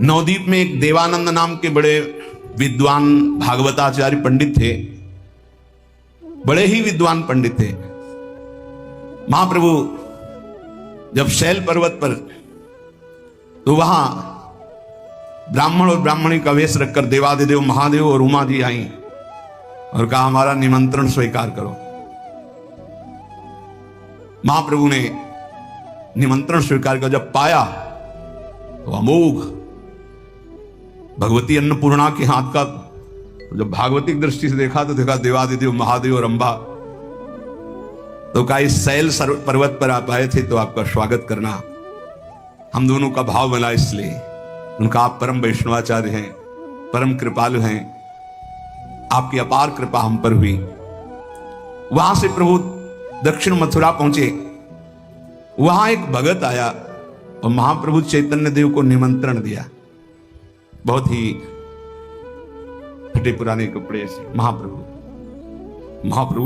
नवदीप में एक देवानंद नाम के बड़े विद्वान भागवताचार्य पंडित थे, बड़े ही विद्वान पंडित थे। महाप्रभु जब शैल पर्वत पर, तो वहां ब्राह्मण और ब्राह्मणी का वेश रखकर देवादिदेव महादेव और उमा जी आई और कहा हमारा निमंत्रण स्वीकार करो। महाप्रभु ने निमंत्रण स्वीकार किया। जब पाया तो अमोघ भगवती अन्नपूर्णा के हाथ का, जब भागवतिक दृष्टि से देखा तो देखा देवादिदेव महादेव और अंबा। तो कहा इस शैल पर्वत पर आप आए थे तो आपका स्वागत करना, हम दोनों का भाव बना इसलिए। उनका आप परम वैष्णवाचार्य हैं, परम कृपालु हैं, आपकी अपार कृपा हम पर हुई। वहां से प्रभु दक्षिण मथुरा पहुंचे। वहां एक भगत आया और महाप्रभु चैतन्य देव को निमंत्रण दिया। बहुत ही फटे पुराने कपड़े से महाप्रभु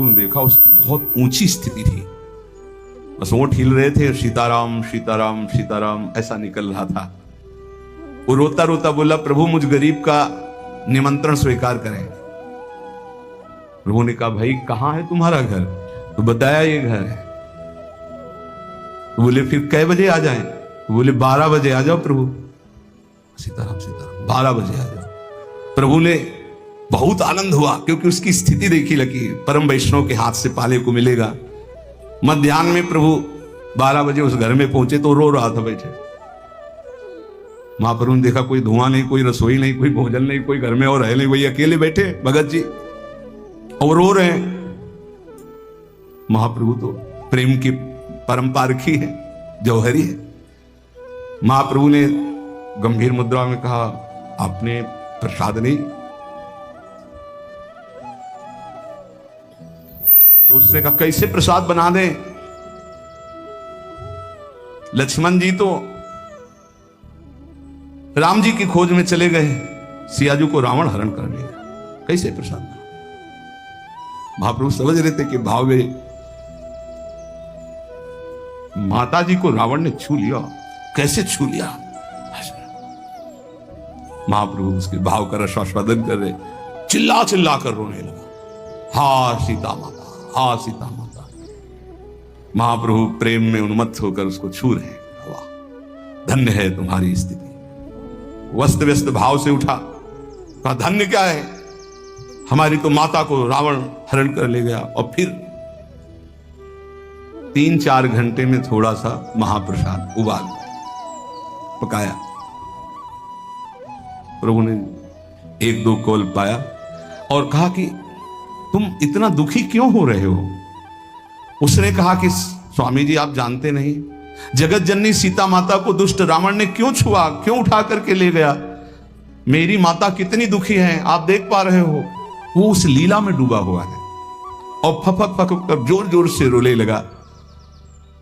ने देखा उसकी बहुत ऊंची स्थिति थी, बस ओंठ हिल रहे थे, सीताराम सीताराम सीताराम ऐसा निकल रहा था। वो रोता रोता बोला प्रभु मुझ गरीब का निमंत्रण स्वीकार करें। प्रभु ने कहा भाई कहां है तुम्हारा घर? तो बताया ये घर है। तो बोले फिर कै बजे आ जाएं? तो बोले 12 बजे आ जाओ प्रभु। सीताराम सीताराम 12 बजे आ जाओ। प्रभु ने बहुत आनंद हुआ क्योंकि उसकी स्थिति देखी लगी, परम वैष्णव के हाथ से पाले को मिलेगा। मध्याह्न में प्रभु 12 बजे उस घर में पहुंचे तो रो रहा था बैठे। महाप्रभु ने देखा कोई धुआं नहीं, कोई रसोई नहीं, कोई भोजन नहीं, कोई घर में और है नहीं, वही अकेले बैठे भगत जी और रो रहे हैं। महाप्रभु तो प्रेम की परम पारखी है, जौहरी है। महाप्रभु ने गंभीर मुद्रा में कहा आपने प्रसाद नहीं? तो उसने कहा कैसे प्रसाद बना दें? लक्ष्मण जी तो राम जी की खोज में चले गए, सियाजू को रावण हरण कर लिया, कैसे प्रसाद बना? महाप्रभु समझ रहे थे कि भाव में माता जी को रावण ने छू लिया, कैसे छू लिया? महाप्रभु उसके भाव का रसास्वादन कर रहे, चिल्ला चिल्ला कर रोने लगा, हा सीता माता, हा सीता माता। महाप्रभु प्रेम में उन्मत्त होकर उसको छू रहे हैं। वाह धन्य है तुम्हारी स्थिति। वस्त व्यस्त भाव से उठा, कहा धन्य क्या है, हमारी तो माता को रावण हरण कर ले गया। और फिर 3-4 घंटे में थोड़ा सा महाप्रसाद उबाल पकाया। प्रभु ने 1-2 कौल पाया और कहा कि तुम इतना दुखी क्यों हो रहे हो? उसने कहा कि स्वामी जी आप जानते नहीं, जगत जननी सीता माता को दुष्ट रावण ने क्यों छुआ, क्यों उठा करके ले गया? मेरी माता कितनी दुखी है आप देख पा रहे हो। वो उस लीला में डूबा हुआ है और फपक फपक कर जोर जोर से रोने लगा।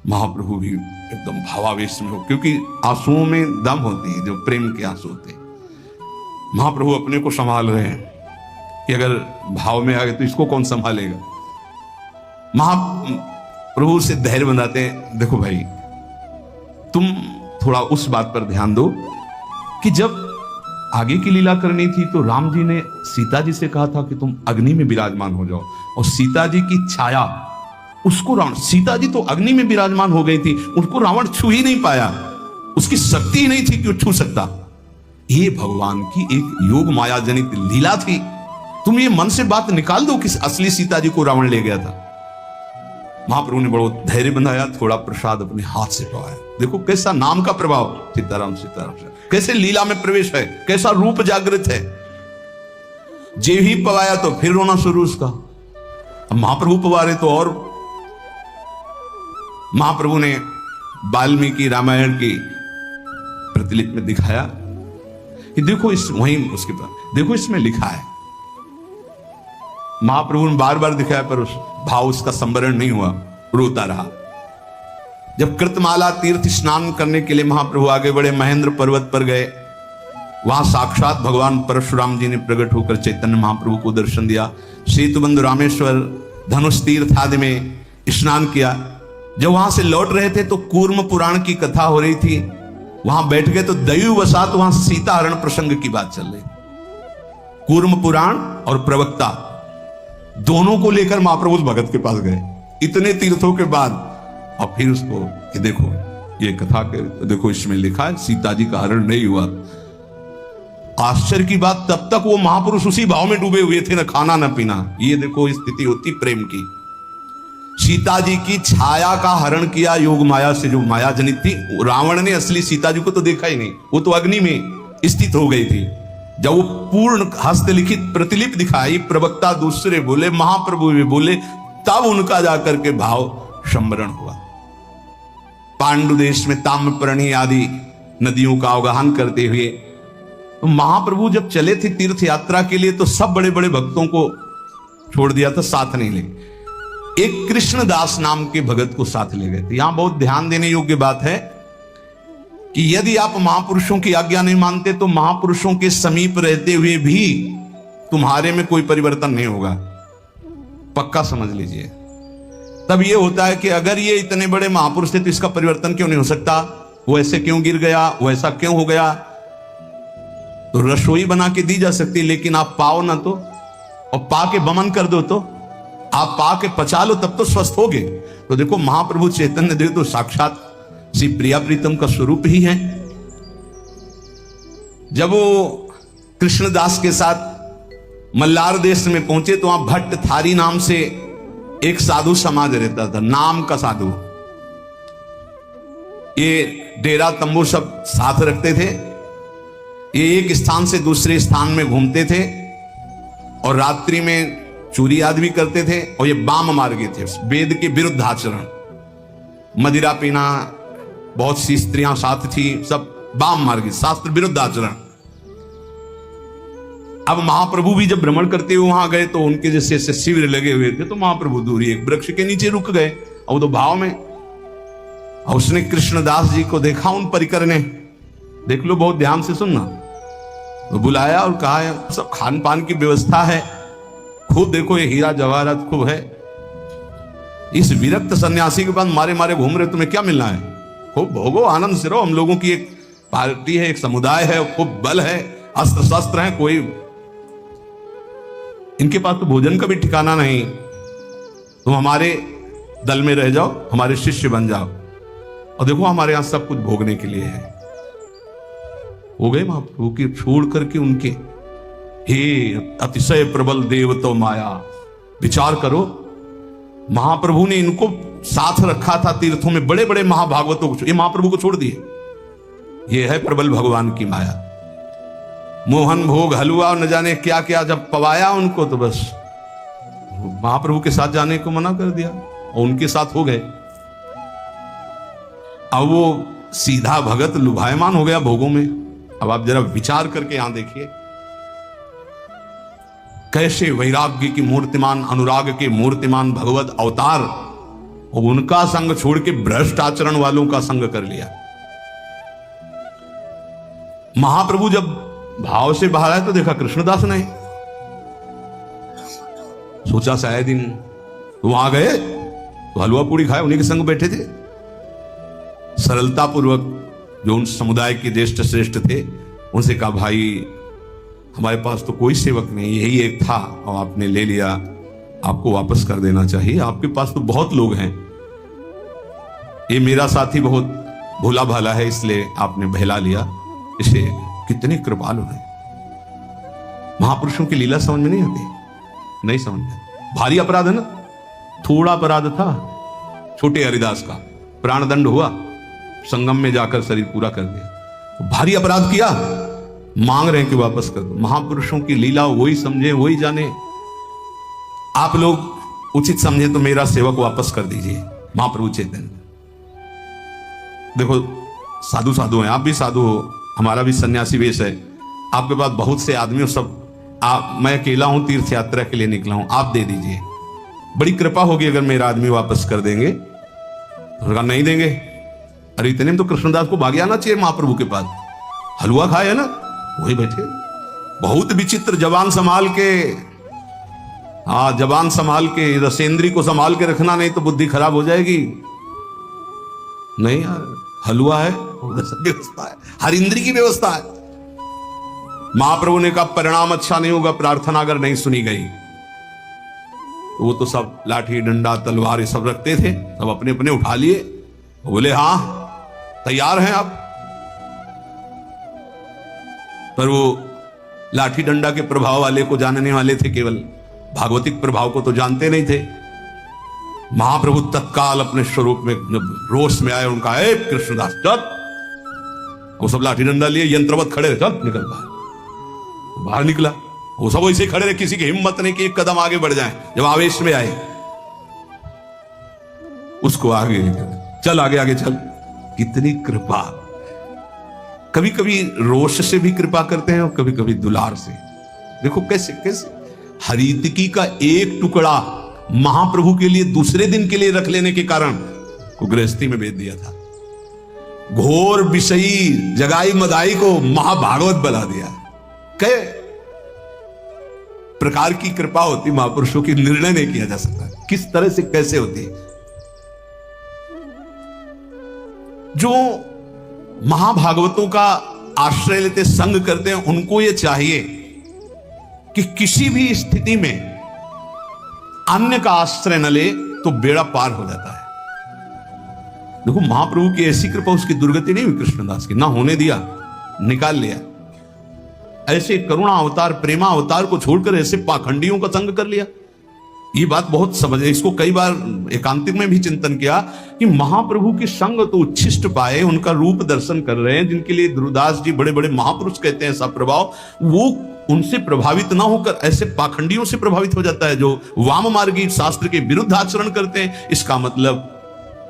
महाप्रभु भी एकदम भावावेश में हो, क्योंकि आंसुओं में दम होती है, जो प्रेम के आंसू होते हैं। महाप्रभु अपने को संभाल रहे हैं कि अगर भाव में आ गए तो इसको कौन संभालेगा। महाप्रभु से धैर्य बनाते हैं, देखो भाई तुम थोड़ा उस बात पर ध्यान दो कि जब आगे की लीला करनी थी तो राम जी ने सीता जी से कहा था कि तुम अग्नि में विराजमान हो जाओ, और सीता जी की छाया उसको रावण, सीता जी तो अग्नि में विराजमान हो गई थी, उसको रावण छू ही नहीं पाया, उसकी शक्ति ही नहीं थी कि वो छू सकता। ये भगवान की एक योग माया जनित लीला थी। तुम ये मन से बात निकाल दो कि असली सीता जी को रावण ले गया था। महाप्रभु ने बड़ा धैर्य बनाया, थोड़ा प्रसाद अपने हाथ से पवाया। देखो कैसा नाम का प्रभाव, सीताराम सीताराम, कैसे लीला में प्रवेश है, कैसा रूप जागृत है। जे ही पवाया तो फिर रोना शुरू उसका। अब महाप्रभु पवा रहे तो और। महाप्रभु ने वाल्मीकि रामायण की प्रतिलिपि में दिखाया कि देखो इस वहीं उसके पास देखो इसमें लिखा है। महाप्रभु ने बार बार दिखाया पर उस भाव उसका संवरण नहीं हुआ, रोता रहा। जब कृतमाला तीर्थ स्नान करने के लिए महाप्रभु आगे बढ़े, महेंद्र पर्वत पर गए, वहां साक्षात भगवान परशुराम जी ने प्रकट होकर चैतन्य महाप्रभु को दर्शन दिया। सेतुबंधु रामेश्वर धनुष तीर्थ आदि में स्नान किया। जब वहां से लौट रहे थे तो कूर्म पुराण की कथा हो रही थी। वहां बैठ गए तो दैववशात वहां सीता हरण प्रसंग की बात चल रही। कूर्म पुराण और प्रवक्ता दोनों को लेकर महाप्रभु भगत के पास गए इतने तीर्थों के बाद, और फिर उसको ये देखो ये कथा के देखो इसमें लिखा है सीता जी का हरण नहीं हुआ। आश्चर्य की बात, तब तक वो महापुरुष उसी भाव में डूबे हुए थे, ना खाना ना पीना। ये देखो स्थिति होती प्रेम की। सीता जी की छाया का हरण किया योग माया से, जो माया जनित थी। रावण ने असली सीता जी को तो देखा ही नहीं, वो तो अग्नि में स्थित हो गई थी। जब वो पूर्ण हस्तलिखित प्रतिलिपि दिखाई, प्रवक्ता दूसरे बोले, महाप्रभु भी बोले, तब उनका जाकर के भाव सम्मरण हुआ। पांडु देश में ताम्रपर्णी आदि नदियों का अवगाहन करते हुए तो महाप्रभु जब चले थे तीर्थ यात्रा के लिए तो सब बड़े बड़े भक्तों को छोड़ दिया था, साथ नहीं ले। एक कृष्णदास नाम के भगत को साथ ले गए थे। यहां बहुत ध्यान देने योग्य बात है कि यदि आप महापुरुषों की आज्ञा नहीं मानते तो महापुरुषों के समीप रहते हुए भी तुम्हारे में कोई परिवर्तन नहीं होगा, पक्का समझ लीजिए। तब यह होता है कि अगर ये इतने बड़े महापुरुष थे तो इसका परिवर्तन क्यों नहीं हो सकता, वो ऐसे क्यों गिर गया, वो ऐसा क्यों हो गया। तो रसोई बना के दी जा सकती, लेकिन आप पाओ ना तो, और पा के बमन कर दो तो, आप पा के पचा लो तब तो स्वस्थ होगे। तो देखो महाप्रभु चैतन्य देव तो साक्षात श्री प्रिया प्रीतम का स्वरूप ही है। जब वो कृष्णदास के साथ मल्लार देश में पहुंचे तो वहां भट्ट थारी नाम से एक साधु समाज रहता था, नाम का साधु। ये डेरा तंबू सब साथ रखते थे, ये एक स्थान से दूसरे स्थान में घूमते थे और रात्रि में चोरी आदि भी करते थे। और ये वाम मार्गी थे, वेद के विरुद्ध आचरण, मदिरा पीना, बहुत सी स्त्रियां साथ थी, सब वाम मार्गी, शास्त्र विरुद्ध आचरण। अब महाप्रभु भी जब भ्रमण करते हुए वहां गए तो उनके जैसे शिविर लगे हुए थे, तो महाप्रभु दूरी एक वृक्ष के नीचे रुक गए और तो भाव में। और उसने कृष्णदास जी को देखा, उन परिकर ने, देख लो बहुत ध्यान से सुनना, तो बुलाया और कहा सब खान पान की व्यवस्था है, खूब देखो ये हीरा जवाहरात खूब है। इस विरक्त सन्यासी के पास मारे मारे घूम रहे, तुम्हें क्या मिलना है, खूब भोगो, आनंद से रहो। हम लोगों की एक पार्टी है, एक समुदाय है, खूब बल है, अस्त्र शस्त्र है, कोई इनके पास तो भोजन का भी ठिकाना नहीं। तुम हमारे दल में रह जाओ, हमारे शिष्य बन जाओ, और देखो हमारे यहां सब कुछ भोगने के लिए है। हो गए महाप्रभु की छोड़ करके उनके, हे अतिशय प्रबल देव तो माया। विचार करो, महाप्रभु ने इनको साथ रखा था तीर्थों में, बड़े बड़े महाभागवतों को, ये महाप्रभु को छोड़ दिए। ये है प्रबल भगवान की माया। मोहन भोग हलवा और न जाने क्या क्या जब पवाया उनको, तो बस महाप्रभु के साथ जाने को मना कर दिया और उनके साथ हो गए। अब वो सीधा भगत लुभायमान हो गया भोगों में। अब आप जरा विचार करके यहां देखिए, कैसे वैराग्य की मूर्तिमान, अनुराग के मूर्तिमान भगवत अवतार, और उनका संग छोड़ के भ्रष्ट आचरण वालों का संग कर लिया। महाप्रभु जब भाव से बाहर आए तो देखा कृष्णदास ने, सोचा शायद इन वहां गए तो हलवा पूड़ी खाए, उन्हीं के संग बैठे थे। सरलता पूर्वक जो उन समुदाय के ज्येष्ठ श्रेष्ठ थे उनसे कहा, भाई हमारे पास तो कोई सेवक नहीं, यही एक था और आपने ले लिया, आपको वापस कर देना चाहिए, आपके पास तो बहुत लोग हैं, ये मेरा साथी बहुत भोला भाला है इसलिए आपने बहला लिया इसे। कितने कृपालु हैं। महापुरुषों की लीला समझ में नहीं आती, नहीं समझ में। भारी अपराध है ना, थोड़ा अपराध था छोटे हरिदास का, प्राणदंड हुआ, संगम में जाकर शरीर पूरा कर दिया। भारी अपराध किया, मांग रहे हैं कि वापस कर दो। महापुरुषों की लीला वही समझे वही जाने। आप लोग उचित समझे तो मेरा सेवक वापस कर दीजिए। महाप्रभु चैतन्य देखो, साधु साधु हैं, आप भी साधु हो, हमारा भी सन्यासी वेश है, आपके पास बहुत से आदमी हो, सब मैं अकेला हूं, तीर्थ यात्रा के लिए निकला हूं, आप दे दीजिए, बड़ी कृपा होगी अगर मेरा आदमी वापस कर देंगे। तो नहीं देंगे। अरे इतने में तो कृष्णदास को भाग आना चाहिए महाप्रभु के पास, हलवा खाए है ना, वही बैठे। बहुत विचित्र, जबान संभाल के, हाँ जबान संभाल के, रसेंद्री को संभाल के रखना, नहीं तो बुद्धि खराब हो जाएगी। नहीं यार, हलवा है, उधर सब व्यवस्था है, हर इंद्री की व्यवस्था है। महाप्रभु ने कहा परिणाम अच्छा नहीं होगा प्रार्थना अगर नहीं सुनी गई। तो वो तो सब लाठी डंडा तलवार ये सब रखते थे, सब अपने अपने उठा लिए, बोले हाँ तैयार हैं आप। पर वो लाठी डंडा के प्रभाव वाले को जानने वाले थे, केवल भागवतिक प्रभाव को तो जानते नहीं थे। महाप्रभु तत्काल अपने स्वरूप में जब रोष में आए, उनका ए कृष्णदास चल, वो सब लाठी डंडा लिए यंत्रवत खड़े रहे, चल निकल बाहर निकला। वो सब वैसे खड़े रहे, किसी की हिम्मत नहीं कि एक कदम आगे बढ़ जाए। जब आवेश में आए उसको आगे चल, आगे आगे चल। कितनी कृपा! कभी कभी रोष से भी कृपा करते हैं और कभी कभी दुलार से। देखो कैसे कैसे हरितिकी का एक टुकड़ा महाप्रभु के लिए दूसरे दिन के लिए रख लेने के कारण को गृहस्थी में भेज दिया था। घोर विषयी जगाई मदाई को महाभागवत बना दिया। कई प्रकार की कृपा होती महापुरुषों की, निर्णय नहीं किया जा सकता किस तरह से कैसे होती। जो महाभागवतों का आश्रय लेते, संग करते हैं, उनको यह चाहिए कि किसी भी स्थिति में अन्य का आश्रय न ले तो बेड़ा पार हो जाता है। देखो महाप्रभु की ऐसी कृपा, उसकी दुर्गति नहीं हुई कृष्णदास की, ना होने दिया, निकाल लिया। ऐसे करुणा अवतार प्रेमा अवतार को छोड़कर ऐसे पाखंडियों का संग कर लिया। ये बात बहुत समझे, इसको कई बार एकांतिक में भी चिंतन किया कि महाप्रभु के संग तो उच्छिष्ट पाए, उनका रूप दर्शन कर रहे हैं, जिनके लिए ध्रुवदास जी बड़े बड़े महापुरुष कहते हैं ऐसा प्रभाव, वो उनसे प्रभावित ना होकर ऐसे पाखंडियों से प्रभावित हो जाता है जो वाम मार्गी शास्त्र के विरुद्ध आचरण करते हैं। इसका मतलब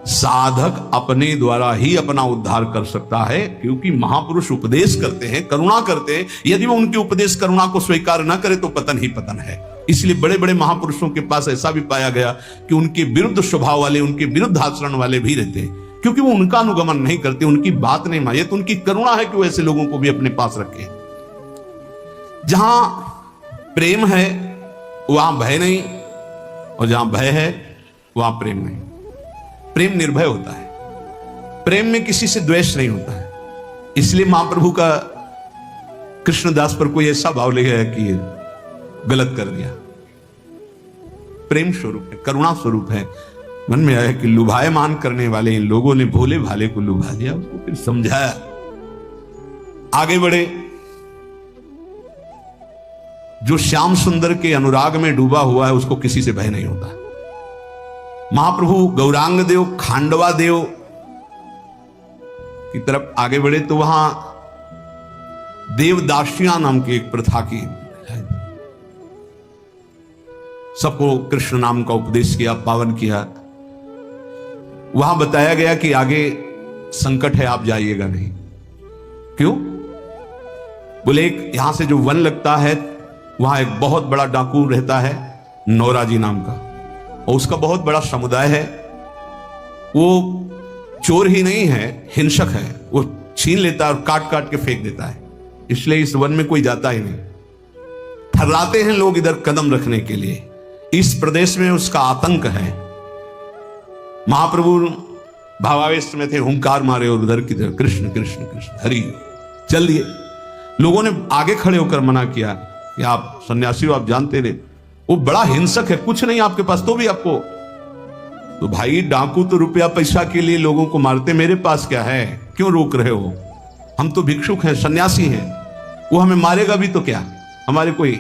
साधक अपने द्वारा ही अपना उद्धार कर सकता है, क्योंकि महापुरुष उपदेश करते हैं, करुणा करते हैं। यदि वो उनके उपदेश करुणा को स्वीकार न करे तो पतन ही पतन है। इसलिए बड़े बड़े महापुरुषों के पास ऐसा भी पाया गया कि उनके विरुद्ध स्वभाव वाले, उनके विरुद्ध आचरण वाले भी रहते हैं, क्योंकि वो उनका अनुगमन नहीं करते, उनकी बात नहीं माने। तो उनकी करुणा है कि वो ऐसे लोगों को भी अपने पास रखे। जहां प्रेम है वहां भय नहीं, और जहां भय है वहां प्रेम नहीं। प्रेम निर्भय होता है, प्रेम में किसी से द्वेष नहीं होता है। इसलिए महाप्रभु का कृष्णदास पर कोई ऐसा भाव ले गया कि गलत कर दिया। प्रेम स्वरूप है, करुणा स्वरूप है। मन में आया कि लुभायमान करने वाले इन लोगों ने भोले भाले को लुभा दिया, उसको फिर समझाया, आगे बढ़े। जो श्याम सुंदर के अनुराग में डूबा हुआ है उसको किसी से भय नहीं होता। महाप्रभु गौरांग देव खांडवा देव की तरफ आगे बढ़े तो वहां देवदासियां नाम की एक प्रथा की, सबको कृष्ण नाम का उपदेश किया, पावन किया। वहां बताया गया कि आगे संकट है, आप जाइएगा नहीं। क्यों? बोले एक यहां से जो वन लगता है वहां एक बहुत बड़ा डाकू रहता है नौराजी नाम का, और उसका बहुत बड़ा समुदाय है। वो चोर ही नहीं है, हिंसक है, वो छीन लेता है और काट काट के फेंक देता है। इसलिए इस वन में कोई जाता ही नहीं। थर्राते हैं लोग इधर कदम रखने के लिए। इस प्रदेश में उसका आतंक है। महाप्रभु भावावेश में थे, हुंकार मारे और उधर की तरफ कृष्ण कृष्ण कृष्ण हरि चल दिए। लोगों ने आगे खड़े होकर मना किया कि आप सन्यासी हो, आप जानते रहे वो बड़ा हिंसक है, कुछ नहीं आपके पास तो भी आपको। तो भाई डाकू तो रुपया पैसा के लिए लोगों को मारते, मेरे पास क्या है, क्यों रोक रहे हो? हम तो भिक्षुक हैं, सन्यासी हैं, वो हमें मारेगा भी तो क्या, हमारे कोई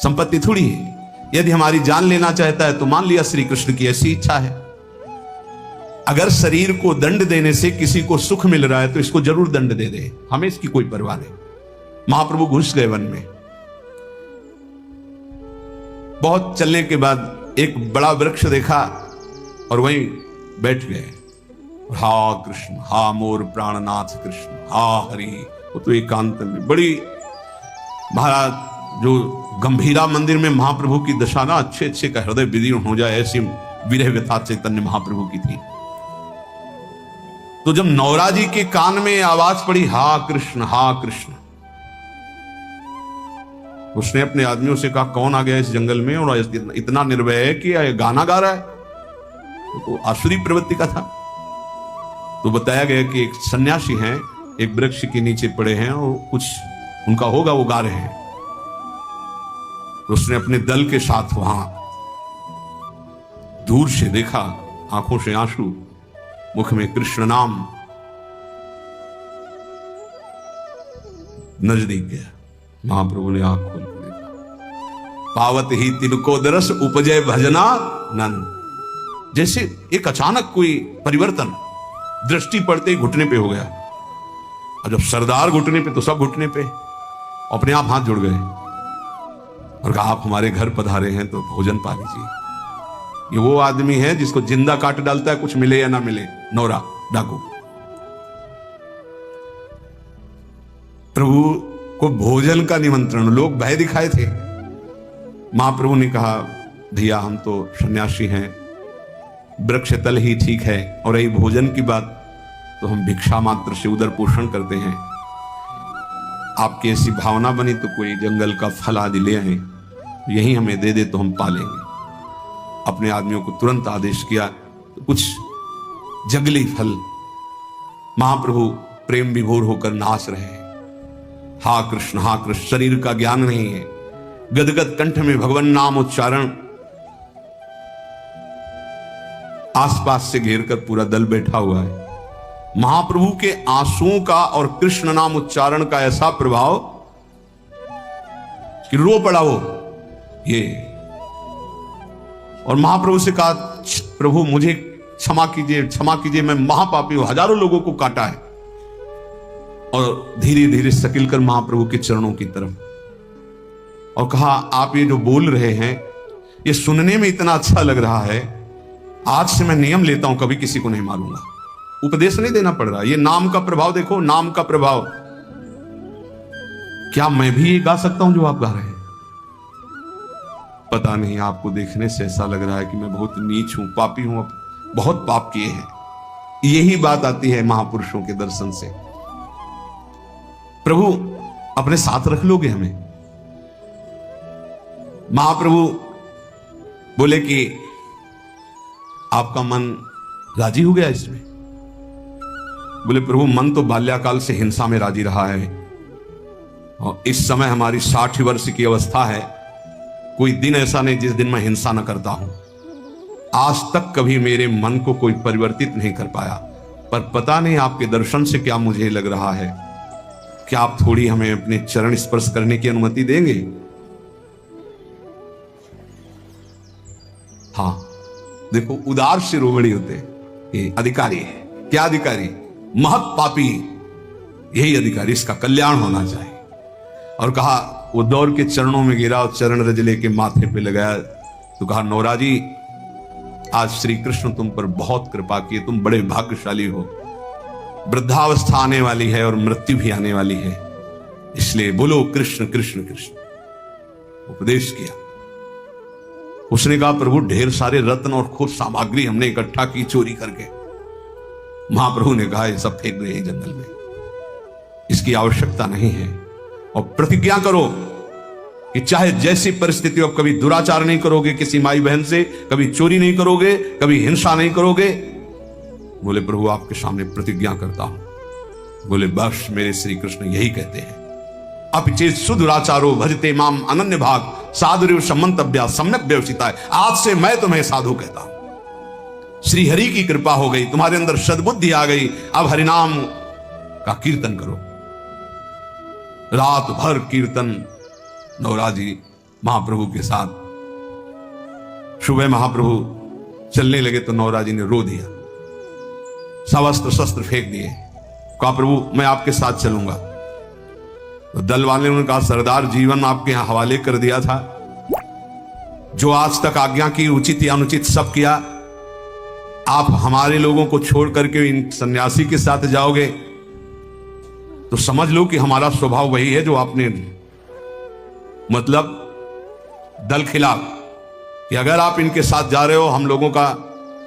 संपत्ति थोड़ी है। यदि हमारी जान लेना चाहता है तो मान लिया श्री कृष्ण की ऐसी इच्छा है। अगर शरीर को दंड देने से किसी को सुख मिल रहा है तो इसको जरूर दंड दे दे, हमें इसकी कोई परवाह नहीं। महाप्रभु घुस गए वन में। बहुत चलने के बाद एक बड़ा वृक्ष देखा और वहीं बैठ गए। हा कृष्ण, हा मोर प्राणनाथ कृष्ण, हा हरि। वो तो एकांत में बड़ी, महाराज जो गंभीरा मंदिर में महाप्रभु की दशा ना अच्छे अच्छे का हृदय विदीर्ण हो जाए, ऐसी विरह व्यथा चैतन्य महाप्रभु की थी। तो जब नौराजी के कान में आवाज पड़ी हा कृष्ण हा कृष्ण, उसने अपने आदमियों से कहा कौन आ गया इस जंगल में और इतना निर्भय है कि गाना गा रहा है। तो आसुरी प्रवृत्ति का था। तो बताया गया कि एक सन्यासी हैं, एक वृक्ष के नीचे पड़े हैं और कुछ उनका होगा वो गा रहे हैं। तो उसने अपने दल के साथ वहां दूर से देखा, आंखों से आंसू, मुख में कृष्ण नाम। नजदीक गया, महाप्रभु ने आंख खोल के देखा, पावत ही तिनको दरस उपजय भजना नंद। जैसे एक अचानक कोई परिवर्तन दृष्टि पड़ते ही घुटने पे हो गया, और जब सरदार घुटने पे तो सब घुटने पे, अपने आप हाथ जुड़ गए और कहा आप हमारे घर पधारे हैं तो भोजन पा लीजिए। ये वो आदमी है जिसको जिंदा काट डालता है कुछ मिले या ना मिले, नौरा डाकू। प्रभु को भोजन का निमंत्रण, लोग भय दिखाए थे। महाप्रभु ने कहा भैया हम तो सन्यासी हैं, वृक्ष तल ही ठीक है, और यही भोजन की बात तो हम भिक्षा मात्र से उदर पोषण करते हैं। आपकी ऐसी भावना बनी तो कोई जंगल का फल आदि ले आए, यही हमें दे दे तो हम पा लेंगे। अपने आदमियों को तुरंत आदेश किया, तो कुछ जंगली फल महाप्रभु प्रेम विभोर होकर नाच रहे हैं। हा कृष्ण शरीर का ज्ञान नहीं है, गदगद कंठ में भगवान नाम उच्चारण। आसपास से घेर कर पूरा दल बैठा हुआ है। महाप्रभु के आंसुओं का और कृष्ण नाम उच्चारण का ऐसा प्रभाव कि रो पड़ा वो ये। और महाप्रभु से कहा प्रभु मुझे क्षमा कीजिए, मैं महापापी हूं, हजारों लोगों को काटा है। और धीरे धीरे सकिल कर महाप्रभु के चरणों की तरफ और कहा आप ये जो बोल रहे हैं ये सुनने में इतना अच्छा लग रहा है, आज से मैं नियम लेता हूं कभी किसी को नहीं मारूंगा। उपदेश नहीं देना पड़ रहा, ये नाम का प्रभाव देखो, नाम का प्रभाव। क्या मैं भी ये गा सकता हूं जो आप गा रहे हैं? पता नहीं, आपको देखने से ऐसा लग रहा है कि मैं बहुत नीच हूं, पापी हूं, बहुत पाप किए हैं। यही बात आती है महापुरुषों के दर्शन से। प्रभु अपने साथ रख लोगे हमें? महाप्रभु बोले कि आपका मन राजी हो गया इसमें? बोले प्रभु मन तो बाल्याकाल से हिंसा में राजी रहा है, और इस समय हमारी 60 वर्ष की अवस्था है, कोई दिन ऐसा नहीं जिस दिन मैं हिंसा न करता हूं। आज तक कभी मेरे मन को कोई परिवर्तित नहीं कर पाया, पर पता नहीं आपके दर्शन से क्या मुझे लग रहा है, क्या आप थोड़ी हमें अपने चरण स्पर्श करने की अनुमति देंगे? हाँ देखो, उदार से रोगड़ी होते ये अधिकारी है। क्या अधिकारी? महत पापी, यही अधिकारी, इसका कल्याण होना चाहिए। और कहा, वो दौड़ के चरणों में गिरा और चरण रज लेके माथे पे लगाया, तो कहा नौरा जी आज श्री कृष्ण तुम पर बहुत कृपा की, तुम बड़े भाग्यशाली हो। वृद्धावस्था आने वाली है और मृत्यु भी आने वाली है, इसलिए बोलो कृष्ण कृष्ण कृष्ण। उपदेश किया। उसने कहा प्रभु ढेर सारे रत्न और खूब सामग्री हमने इकट्ठा की चोरी करके। महाप्रभु ने कहा ये सब फेंक रहे हैं जंगल में, इसकी आवश्यकता नहीं है। और प्रतिज्ञा करो कि चाहे जैसी परिस्थिति हो, कभी दुराचार नहीं करोगे किसी माई बहन से, कभी चोरी नहीं करोगे, कभी हिंसा नहीं करोगे। बोले प्रभु आपके सामने प्रतिज्ञा करता हूं। बोले बस मेरे श्री कृष्ण यही कहते हैं, अपिचेत सुदुराचारो भजते माम अनन्य भाग साधुर्य सम्मंतव्या सम्यक व्यवसिता है। आज से मैं तुम्हें साधु कहता हूं। श्री हरि की कृपा हो गई, तुम्हारे अंदर सद्बुद्धि आ गई, अब हरिनाम का कीर्तन करो। रात भर कीर्तन नौरा जी महाप्रभु के साथ। सुबह महाप्रभु चलने लगे तो नौरा जी ने रो दिया, सवस्त्र शस्त्र फेंक दिए, कहा प्रभु मैं आपके साथ चलूंगा। तो दल वाले ने कहा सरदार जीवन आपके यहां हवाले कर दिया था, जो आज तक आज्ञा की उचित या अनुचित सब किया, आप हमारे लोगों को छोड़ करके इन सन्यासी के साथ जाओगे तो समझ लो कि हमारा स्वभाव वही है जो आपने, मतलब दल खिलाफ, कि अगर आप इनके साथ जा रहे हो, हम लोगों का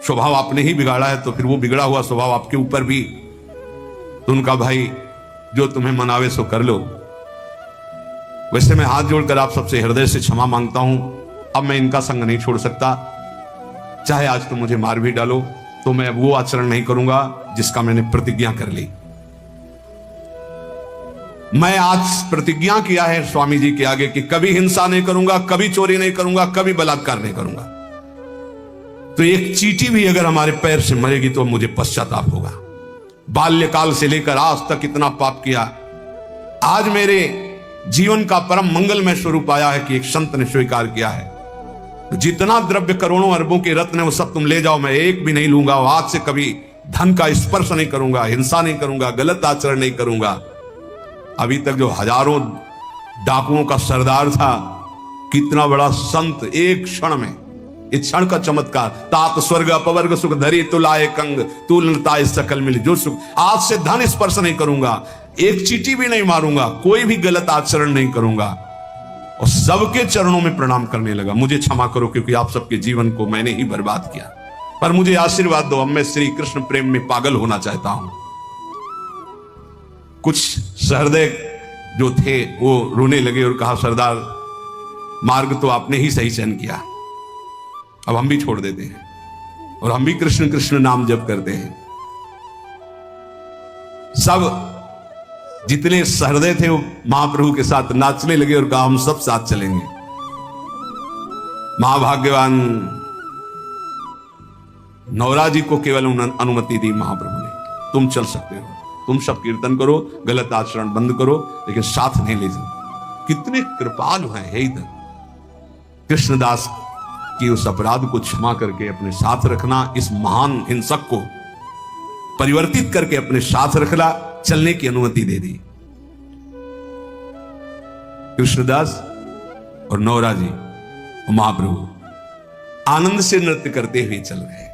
स्वभाव आपने ही बिगाड़ा है, तो फिर वो बिगड़ा हुआ स्वभाव आपके ऊपर भी। तो उनका भाई जो तुम्हें मनावे सो कर लो। वैसे मैं हाथ जोड़कर आप सबसे हृदय से क्षमा मांगता हूं, अब मैं इनका संग नहीं छोड़ सकता, चाहे आज तुम मुझे मार भी डालो तो मैं वो आचरण नहीं करूंगा जिसका मैंने प्रतिज्ञा कर ली। मैं आज प्रतिज्ञा किया है स्वामी जी के आगे कि कभी हिंसा नहीं करूंगा, कभी चोरी नहीं करूंगा, कभी बलात्कार नहीं करूंगा। तो एक चींटी भी अगर हमारे पैर से मरेगी तो मुझे पश्चाताप होगा। बाल्यकाल से लेकर आज तक इतना पाप किया, आज मेरे जीवन का परम मंगलमय स्वरूप आया है कि एक संत ने स्वीकार किया है, तो जितना द्रव्य करोड़ों अरबों के रत्न है वो सब तुम ले जाओ, मैं एक भी नहीं लूंगा। आज से कभी धन का स्पर्श नहीं करूंगा, हिंसा नहीं करूंगा, गलत आचरण नहीं करूंगा। अभी तक जो हजारों डाकुओं का सरदार था, कितना बड़ा संत, एक क्षण में, इस क्षण का चमत्कार। तात स्वर्ग अपवर्ग सुख धरी तुलाए कंग, तुलताए सकल मिल जो सुख। आज से धन स्पर्श नहीं करूंगा, एक चींटी भी नहीं मारूंगा, कोई भी गलत आचरण नहीं करूंगा, और सबके चरणों में प्रणाम करने लगा। मुझे क्षमा करो क्योंकि आप सबके जीवन को मैंने ही बर्बाद किया, पर मुझे आशीर्वाद दो, अब मैं श्री कृष्ण प्रेम में पागल होना चाहता हूं। कुछ सहृदय जो थे वो रोने लगे और कहा, सरदार मार्ग तो आपने ही सही चयन किया, अब हम भी छोड़ देते हैं और हम भी कृष्ण कृष्ण नाम जप करते हैं। सब जितने सहृदय थे वो महाप्रभु के साथ नाचने लगे और कहा, हम सब साथ चलेंगे। महाभाग्यवान नौरा जी को केवल अनुमति दी महाप्रभु ने, तुम चल सकते हो, तुम सब कीर्तन करो, गलत आचरण बंद करो, लेकिन साथ नहीं ले जाओ। कितने कृपालु हैं हे इधर। कृष्णदास की उस अपराध को क्षमा करके अपने साथ रखना, इस महान हिंसक को परिवर्तित करके अपने साथ रखना, चलने की अनुमति दे दी। कृष्णदास और नौरा जी और महाप्रभु आनंद से नृत्य करते हुए चल रहे।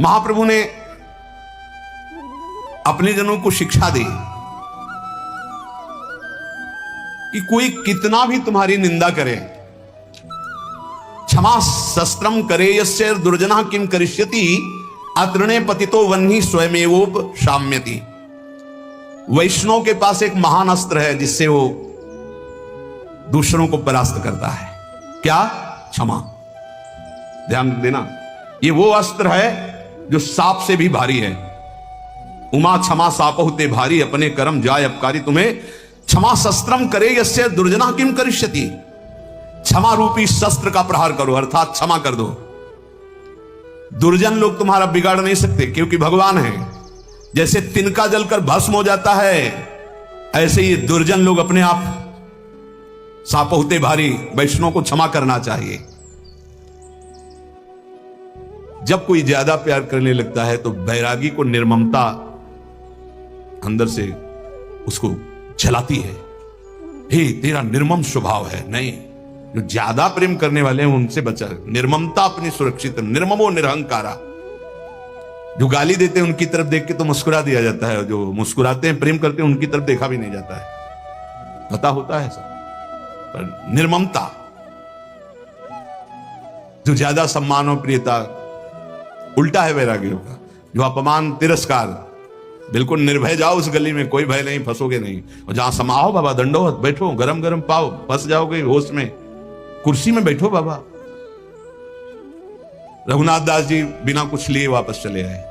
महाप्रभु ने अपने जनों को शिक्षा दी कि कोई कितना भी तुम्हारी निंदा करे, क्षमा शस्त्रम करे यस्य दुर्जना किम करिष्यति, अतृणे पतितो वन्ही स्वयमेवोप शाम्यति। वैष्णव के पास एक महान अस्त्र है जिससे वो दूसरों को परास्त करता है। क्या? क्षमा। ध्यान देना, ये वो अस्त्र है जो सांप से भी भारी है। उमा क्षमा सापहुते भारी, अपने कर्म जाय अपकारी तुम्हें। क्षमा शस्त्रम करे यस्य दुर्जना किम करिष्यति, क्षमा रूपी शस्त्र का प्रहार करो, अर्थात क्षमा कर दो। दुर्जन लोग तुम्हारा बिगाड़ नहीं सकते क्योंकि भगवान है। जैसे तिनका जलकर भस्म हो जाता है, ऐसे ही दुर्जन लोग अपने आप सापहुते भारी। वैष्णव को क्षमा करना चाहिए। जब कोई ज्यादा प्यार करने लगता है तो बैरागी को निर्ममता अंदर से उसको जलाती है। हे तेरा निर्मम स्वभाव है। नहीं, जो ज्यादा प्रेम करने वाले हैं उनसे बचा। निर्ममता अपनी सुरक्षित, निर्ममो निरहंकारा। जो गाली देते हैं उनकी तरफ देख के तो मुस्कुरा दिया जाता है, जो मुस्कुराते हैं प्रेम करते हैं उनकी तरफ देखा भी नहीं जाता है। पता होता है सब, पर निर्ममता, जो ज्यादा सम्मान और प्रियता, उल्टा है वैरागियों का। जो अपमान तिरस्कार, बिल्कुल निर्भय जाओ उस गली में, कोई भय नहीं, फंसोगे नहीं। और जहां समाओ बाबा, दंडोत, बैठो, गरम गरम पाओ, फंस जाओगे होश में, कुर्सी में बैठो बाबा। रघुनाथ दास जी बिना कुछ लिए वापस चले आए,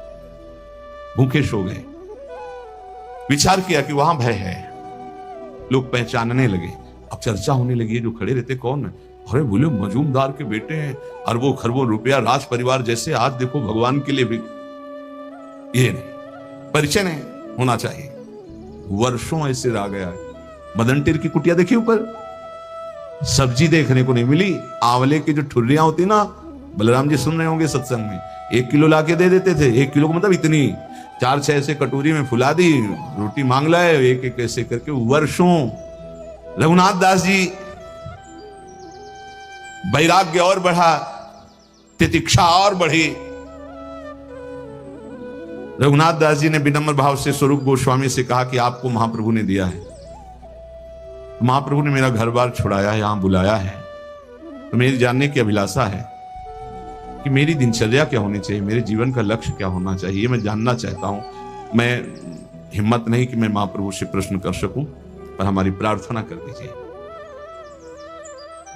भूखे सो गए। विचार किया कि वहां भय है, लोग पहचानने लगे। अब चर्चा होने लगी, जो खड़े रहते कौन है? अरे बोले मजूमदार के बेटे हैं, अरबों खरबों रुपया, राज परिवार जैसे। आज देखो भगवान के लिए भी ये नहीं, परिचय नहीं होना चाहिए। वर्षों ऐसे रह गया है। मदन टेर की कुटिया देखी ऊपर, सब्जी देखने को नहीं मिली। आंवले की जो ठुर्रियां होती ना, बलराम जी सुन रहे होंगे सत्संग में, 1 किलो लाके दे देते थे। 1 किलो को मतलब इतनी 4-6 ऐसे कटोरी में फुला दी, रोटी मांग लाए, एक एक ऐसे करके वर्षों। रघुनाथ दास जी वैराग्य और बढ़ा, तितिक्षा और बढ़ी। रघुनाथ दास जी ने विनम्र भाव से स्वरूप गोस्वामी से कहा कि आपको महाप्रभु ने दिया है, महाप्रभु ने मेरा घर बार छुड़ाया है, यहां बुलाया है, तो मेरी जानने की अभिलाषा है कि मेरी दिनचर्या क्या होनी चाहिए, मेरे जीवन का लक्ष्य क्या होना चाहिए, मैं जानना चाहता हूं। मैं हिम्मत नहीं कि मैं महाप्रभु से प्रश्न कर सकूं, पर हमारी प्रार्थना कर दीजिए।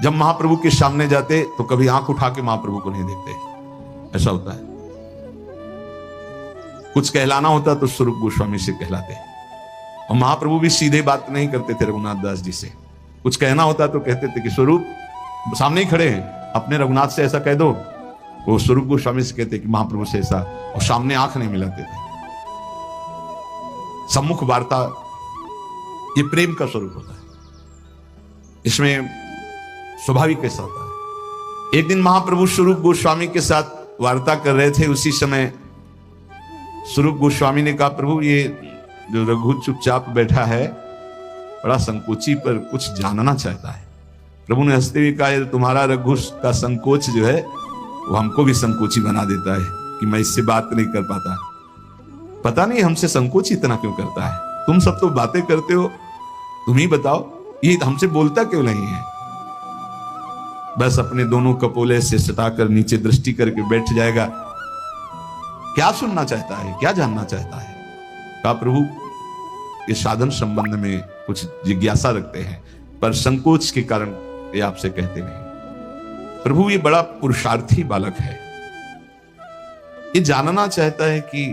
जब महाप्रभु के सामने जाते तो कभी आंख उठा के महाप्रभु को नहीं देखते, ऐसा होता है। कुछ कहलाना होता तो स्वरूप गोस्वामी से कहलाते, और महाप्रभु भी सीधे बात नहीं करते थे रघुनाथ दास जी से। कुछ कहना होता तो कहते थे कि स्वरूप सामने ही खड़े हैं, अपने रघुनाथ से ऐसा कह दो। वो स्वरूप गोस्वामी से कहते कि महाप्रभु से ऐसा, और सामने आंख नहीं मिलाते थे। सम्मुख वार्ता ये प्रेम का स्वरूप होता है, इसमें स्वाभाविक कैसा होता है। एक दिन महाप्रभु स्वरूप गोस्वामी के साथ वार्ता कर रहे थे, उसी समय स्वरूप गोस्वामी ने कहा, प्रभु ये जो रघु चुपचाप बैठा है बड़ा संकोची पर कुछ जानना चाहता है। प्रभु ने हंसते हुए कहा, तुम्हारा रघु का संकोच जो है वो हमको भी संकोची बना देता है कि मैं इससे बात नहीं कर पाता। पता नहीं हमसे संकोच इतना क्यों करता है। तुम सब तो बातें करते हो, तुम ही बताओ ये हमसे बोलता क्यों नहीं है। बस अपने दोनों कपोले से सटाकर नीचे दृष्टि करके बैठ जाएगा। क्या सुनना चाहता है, क्या जानना चाहता है। कहा, प्रभु ये साधन संबंध में कुछ जिज्ञासा रखते हैं, पर संकोच के कारण ये आपसे कहते नहीं। प्रभु ये बड़ा पुरुषार्थी बालक है, ये जानना चाहता है कि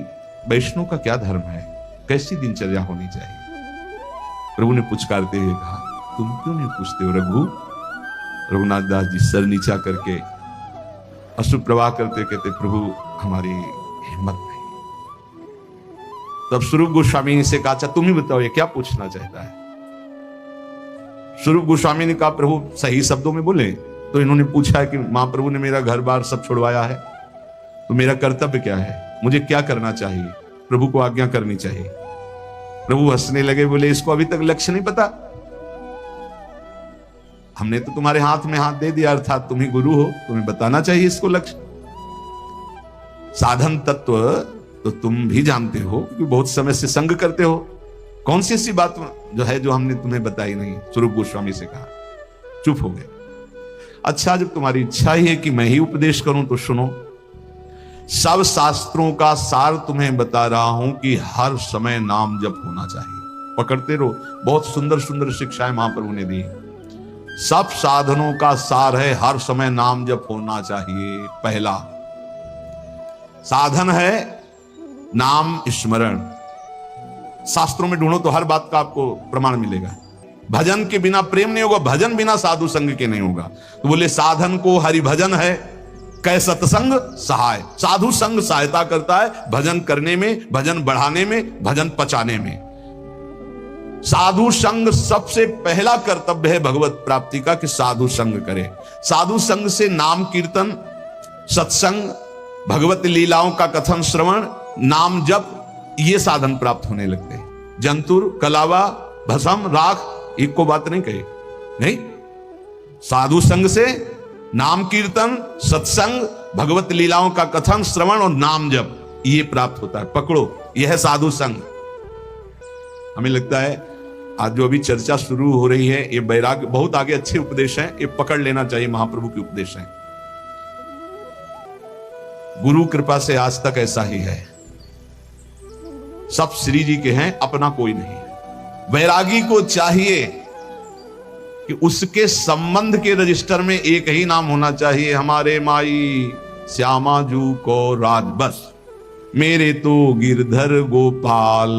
वैष्णव का क्या धर्म है, कैसी दिनचर्या होनी चाहिए। प्रभु ने पुचकारते हुए कहा, तुम क्यों नहीं पूछते हो रघु। रघुनाथ दास जी सर नीचा करके अश्रु प्रवाह करते कहते, प्रभु हमारी हिम्मत नहीं। तब स्वरूप गोस्वामी से कहा, अच्छा तुम ही बताओ ये क्या पूछना चाहता है। स्वरूप गोस्वामी ने कहा, प्रभु सही शब्दों में बोले। तो इन्होंने पूछा है कि महाप्रभु ने मेरा घर बार सब छुड़वाया है, तो मेरा कर्तव्य क्या है, मुझे क्या करना चाहिए। प्रभु को आज्ञा करनी चाहिए। प्रभु हंसने लगे, बोले इसको अभी तक लक्ष्य नहीं पता। हमने तो तुम्हारे हाथ में हाथ दे दिया, अर्थात तुम ही गुरु हो, तुम्हें बताना चाहिए इसको लक्ष्य। साधन तत्व तो तुम भी जानते हो क्योंकि बहुत समय से संग करते हो। कौन सी ऐसी बात जो है जो हमने तुम्हें बताई नहीं। स्वरूप गोस्वामी से कहा। चुप हो गए। अच्छा जब तुम्हारी इच्छा ही है कि मैं ही उपदेश करूं तो सुनो। सब शास्त्रों का सार तुम्हें बता रहा हूं कि हर समय नाम जप होना चाहिए। पकड़ते रहो। बहुत सुंदर सुंदर शिक्षाएं महाप्रभु ने दी। सब साधनों का सार है हर समय नाम जप होना चाहिए। पहला साधन है नाम स्मरण। शास्त्रों में ढूंढो तो हर बात का आपको प्रमाण मिलेगा। भजन के बिना प्रेम नहीं होगा, भजन बिना साधु संग के नहीं होगा। तो बोले साधन को हरि भजन है, कै सत्संग सहाय। साधु संग सहायता करता है भजन करने में, भजन बढ़ाने में, भजन पचाने में। साधु संग सबसे पहला कर्तव्य है भगवत प्राप्ति का कि साधु संग करे। साधु संग से नाम कीर्तन, सत्संग, भगवत लीलाओं का कथन श्रवण, नाम जप, ये साधन प्राप्त होने लगते हैं। जंतुर, कलावा, भस्म, राख, एक को बात नहीं कही। नहीं, साधु संग से नाम कीर्तन, सत्संग, भगवत लीलाओं का कथन श्रवण और नाम जप, ये प्राप्त होता है। पकड़ो, यह है साधु संग। हमें लगता है आज जो अभी चर्चा शुरू हो रही है, ये वैराग्य बहुत आगे अच्छे उपदेश हैं, ये पकड़ लेना चाहिए। महाप्रभु के उपदेश हैं। गुरु कृपा से आज तक ऐसा ही है। सब श्री जी के हैं, अपना कोई नहीं। वैरागी को चाहिए कि उसके संबंध के रजिस्टर में एक ही नाम होना चाहिए, हमारे माई श्यामा जू को राज। बस मेरे तो गिरधर गोपाल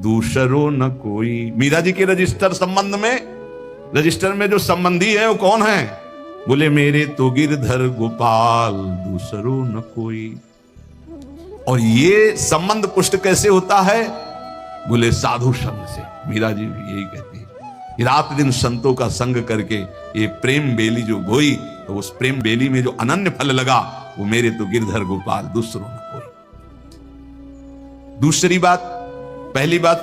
दूसरो न कोई। मीरा जी के रजिस्टर संबंध में, रजिस्टर में जो संबंधी है वो कौन है? बोले मेरे तो गिरधर गोपाल दूसरो न कोई। और ये संबंध पुष्ट कैसे होता है? बोले साधु संग से। मीरा जी भी यही कहती है। रात दिन संतों का संग करके ये प्रेम बेली जो बोई, तो उस प्रेम बेली में जो अनन्य फल लगा, वो मेरे तो गिरधर गोपाल दूसरो न कोई। दूसरी बात, पहली बात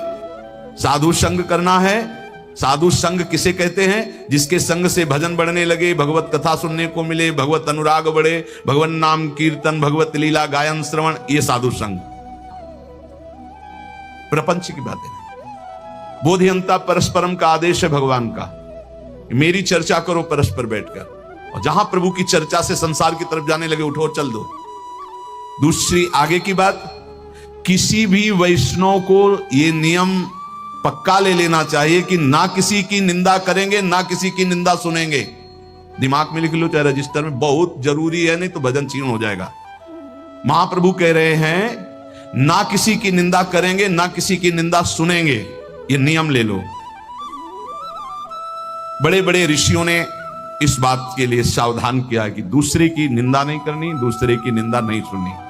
साधु संग करना है। साधु संग किसे कहते हैं? जिसके संग से भजन बढ़ने लगे, भगवत कथा सुनने को मिले, भगवत अनुराग बढ़े, भगवत नाम कीर्तन, भगवत लीला गायन श्रवण, ये साधु संग। प्रपंच की बातें नहीं। बोधियंता परस्परम का आदेश है भगवान का। मेरी चर्चा करो परस्पर बैठकर, और जहां प्रभु की चर्चा से संसार की तरफ जाने लगे, उठो चल दो। दूसरी आगे की बात, किसी भी वैष्णव को यह नियम पक्का ले लेना चाहिए कि ना किसी की निंदा करेंगे, ना किसी की निंदा सुनेंगे। दिमाग में लिख लो चाहे रजिस्टर में, बहुत जरूरी है, नहीं तो भजन छीन हो जाएगा। महाप्रभु कह रहे हैं ना किसी की निंदा करेंगे, ना किसी की निंदा सुनेंगे, ये नियम ले लो। बड़े बड़े ऋषियों ने इस बात के लिए सावधान किया कि दूसरे की निंदा नहीं करनी, दूसरे की निंदा नहीं सुननी।